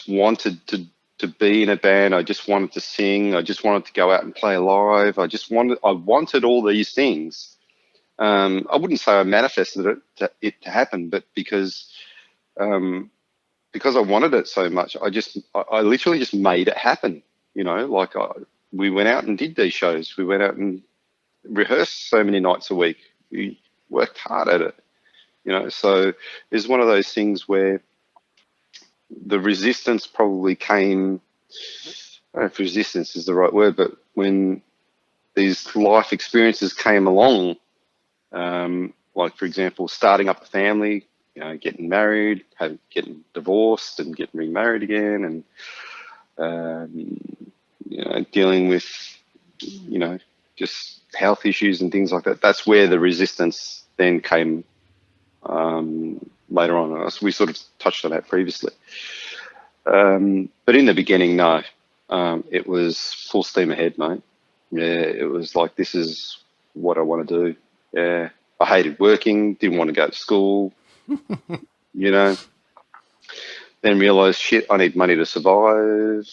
wanted to be in a band. I just wanted to sing. I just wanted to go out and play live. I wanted all these things. I wouldn't say I manifested it to happen, but because I wanted it so much, I literally just made it happen. We went out and did these shows. We went out and rehearsed so many nights a week. We worked hard at it. So it's one of those things where the resistance probably came, I don't know if resistance is the right word, but when these life experiences came along, like, for example, starting up a family, getting married, getting divorced and getting remarried again, and, dealing with, just health issues and things like that. That's where the resistance then came later on. We sort of touched on that previously. But in the beginning, no. It was full steam ahead, mate. Yeah, it was like, this is what I want to do. Yeah. I hated working, didn't want to go to school, Then realised, shit, I need money to survive.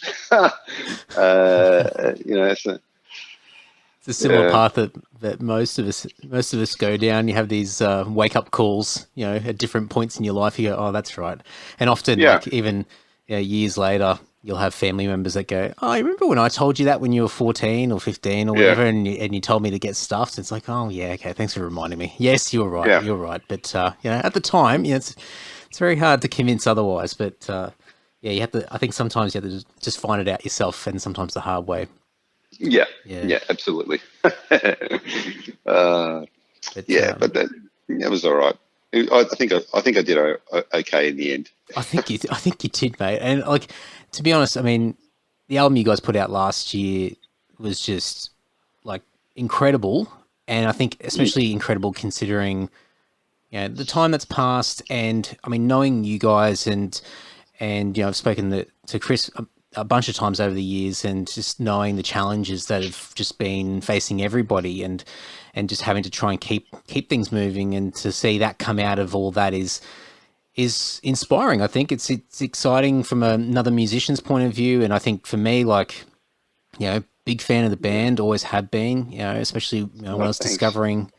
It's a similar path that most of us go down. You have these wake up calls, at different points in your life. You go, oh, that's right. And often, like, even years later, you'll have family members that go, oh, I remember when I told you that when you were 14 or 15 or whatever, and you told me to get stuffed. It's like, oh yeah, okay, thanks for reminding me. Yes, you were right. Yeah. You're right. But at the time, it's very hard to convince otherwise. But you have to. I think sometimes you have to just find it out yourself, and sometimes the hard way. Yeah, absolutely. But that was all right. I think I did okay in the end. I think you did, mate. And like, to be honest, I mean, the album you guys put out last year was just like incredible, and I think especially incredible considering the time that's passed. And I mean, knowing you guys and I've spoken to Chris a bunch of times over the years, and just knowing the challenges that have just been facing everybody, and just having to try and keep things moving, and to see that come out of all that is inspiring. I think it's exciting from another musician's point of view, and I think for me, like, big fan of the band, always have been, especially when I was discovering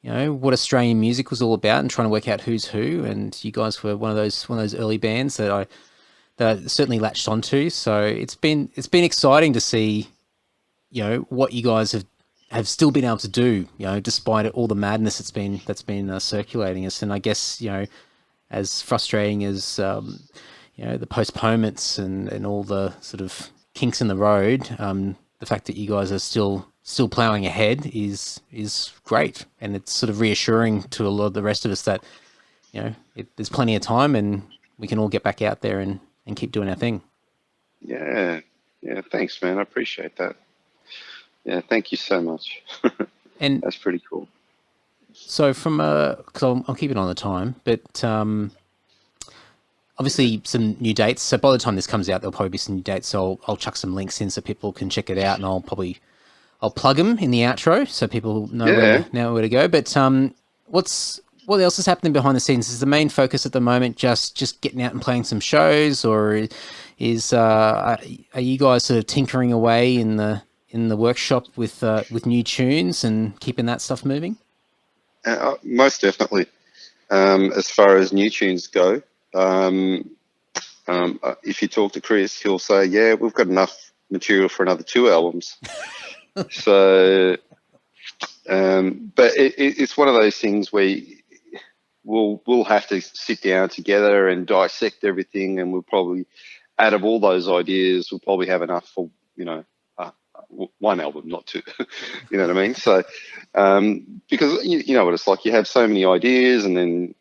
what Australian music was all about and trying to work out who's who, and you guys were one of those early bands that I certainly latched onto. So it's been exciting to see, what you guys have still been able to do, despite all the madness that's been circulating us. And I guess, as frustrating as, the postponements and all the sort of kinks in the road, the fact that you guys are still plowing ahead is great. And it's sort of reassuring to a lot of the rest of us that, there's plenty of time and we can all get back out there and keep doing our thing. Yeah. Thanks, man. I appreciate that. Yeah. Thank you so much. And that's pretty cool. So from because I'll keep it on the time, but obviously some new dates. So by the time this comes out, there'll probably be some new dates. So I'll chuck some links in so people can check it out, and I'll plug them in the outro so people know where to go. But what else is happening behind the scenes? Is the main focus at the moment just getting out and playing some shows, or are you guys sort of tinkering away in the workshop with new tunes and keeping that stuff moving? Most definitely. As far as new tunes go, if you talk to Chris, he'll say, "Yeah, we've got enough material for another 2 albums." So, but it's one of those things where we'll have to sit down together and dissect everything, and we'll probably, out of all those ideas, we'll probably have enough for 1 album, not 2. You know what I mean? So, because you know what it's like, you have so many ideas, and then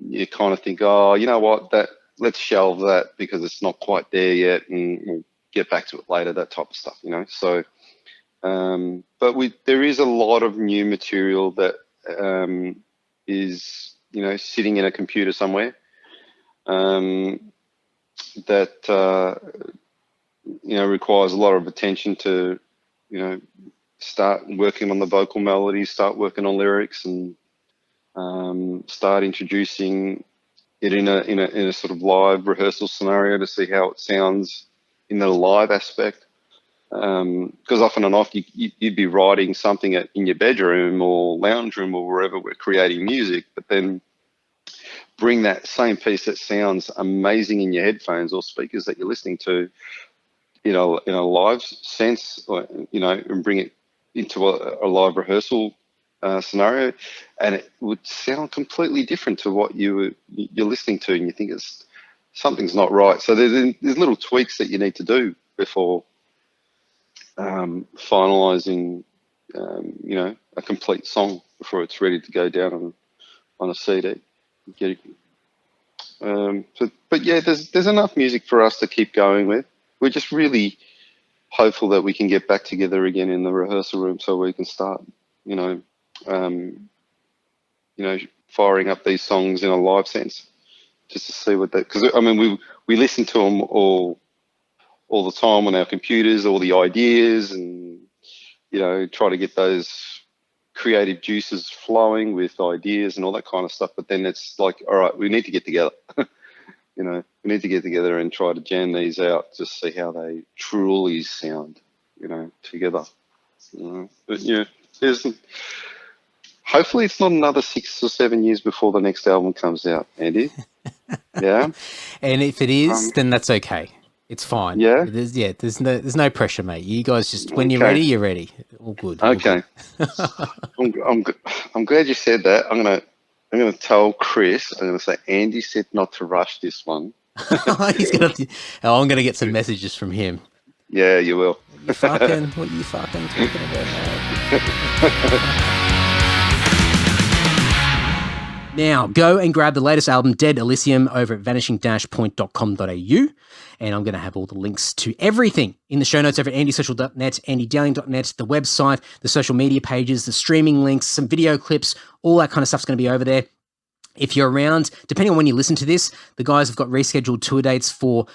you kind of think, oh, you know what, let's shelve that because it's not quite there yet, and get back to it later, that type of stuff, So, but there is a lot of new material that is, sitting in a computer somewhere that, requires a lot of attention to, start working on the vocal melodies, start working on lyrics, and start introducing it in a sort of live rehearsal scenario to see how it sounds in the live aspect. Because often enough, you'd be writing something in your bedroom or lounge room or wherever we're creating music, but then bring that same piece that sounds amazing in your headphones or speakers that you're listening to, in a live sense, and bring it into a live rehearsal scenario, and it would sound completely different to what you're listening to, and you think something's not right. So there's little tweaks that you need to do before finalizing, a complete song before it's ready to go down on a CD. But yeah, there's enough music for us to keep going with. We're just really hopeful that we can get back together again in the rehearsal room so we can start, firing up these songs in a live sense, just to see what because we listen to them all the time on our computers, all the ideas, and try to get those creative juices flowing with ideas and all that kind of stuff. But then it's like, all right, we need to get together. We need to get together and try to jam these out, just see how they truly sound, together. But yeah, hopefully it's not another 6 or 7 years before the next album comes out, Andy. Yeah. And if it is, then that's okay. It's fine. Yeah. There's no pressure, mate. You guys just, when you're ready, you're ready. All good. Okay. I'm glad you said that. I'm gonna tell Chris. I'm gonna say Andy said not to rush this one. I'm gonna get some messages from him. Yeah, you will. What are you fucking talking about, mate? Now, go and grab the latest album, Dead Elysium, over at vanishing-point.com.au. And I'm going to have all the links to everything in the show notes over at andysocial.net, andydowling.net, the website, the social media pages, the streaming links, some video clips, all that kind of stuff's going to be over there. If you're around, depending on when you listen to this, the guys have got rescheduled tour dates for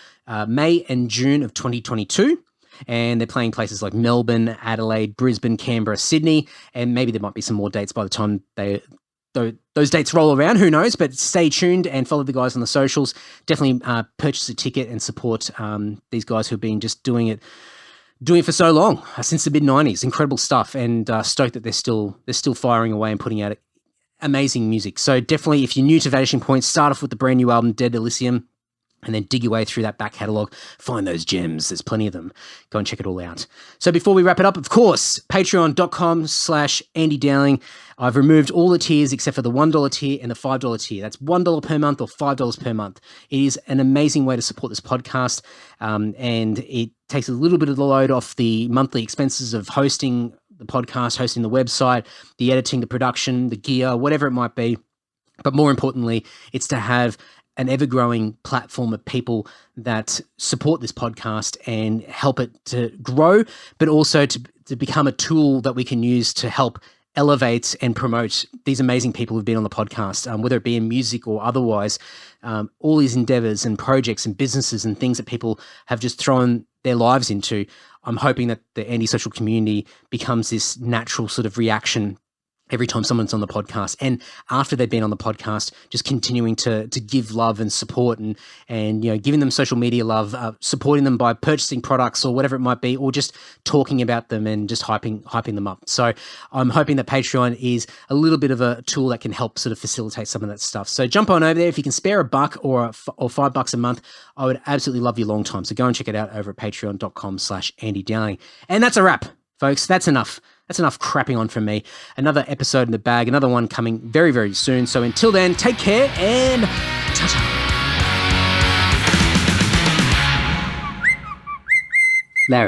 May and June of 2022. And they're playing places like Melbourne, Adelaide, Brisbane, Canberra, Sydney, and maybe there might be some more dates by the time those dates roll around, who knows, but stay tuned and follow the guys on the socials. Definitely purchase a ticket and support these guys who have been just doing it for so long, since the mid-90s. Incredible stuff, and stoked that they're still firing away and putting out amazing music. So definitely, if you're new to Vanishing Point, start off with the brand new album, Dead Elysium, and then dig your way through that back catalogue. Find those gems. There's plenty of them. Go and check it all out. So before we wrap it up, of course, patreon.com/Andy Dowling. I've removed all the tiers except for the $1 tier and the $5 tier. That's $1 per month or $5 per month. It is an amazing way to support this podcast, and it takes a little bit of the load off the monthly expenses of hosting the podcast, hosting the website, the editing, the production, the gear, whatever it might be. But more importantly, it's to have an ever-growing platform of people that support this podcast and help it to grow, but also to become a tool that we can use to help elevate and promote these amazing people who've been on the podcast, whether it be in music or otherwise. All these endeavors and projects and businesses and things that people have just thrown their lives into. I'm hoping that the anti-social community becomes this natural sort of reaction every time someone's on the podcast, and after they've been on the podcast, just continuing to give love and support and giving them social media love, supporting them by purchasing products or whatever it might be, or just talking about them and just hyping them up. So I'm hoping that Patreon is a little bit of a tool that can help sort of facilitate some of that stuff. So jump on over there. If you can spare $1 or $5 a month, I would absolutely love you long time. So go and check it out over at patreon.com/Andy Dowling. And that's a wrap, folks. That's enough. That's enough crapping on from me. Another episode in the bag, another one coming very, very soon. So until then, take care and ta-ta.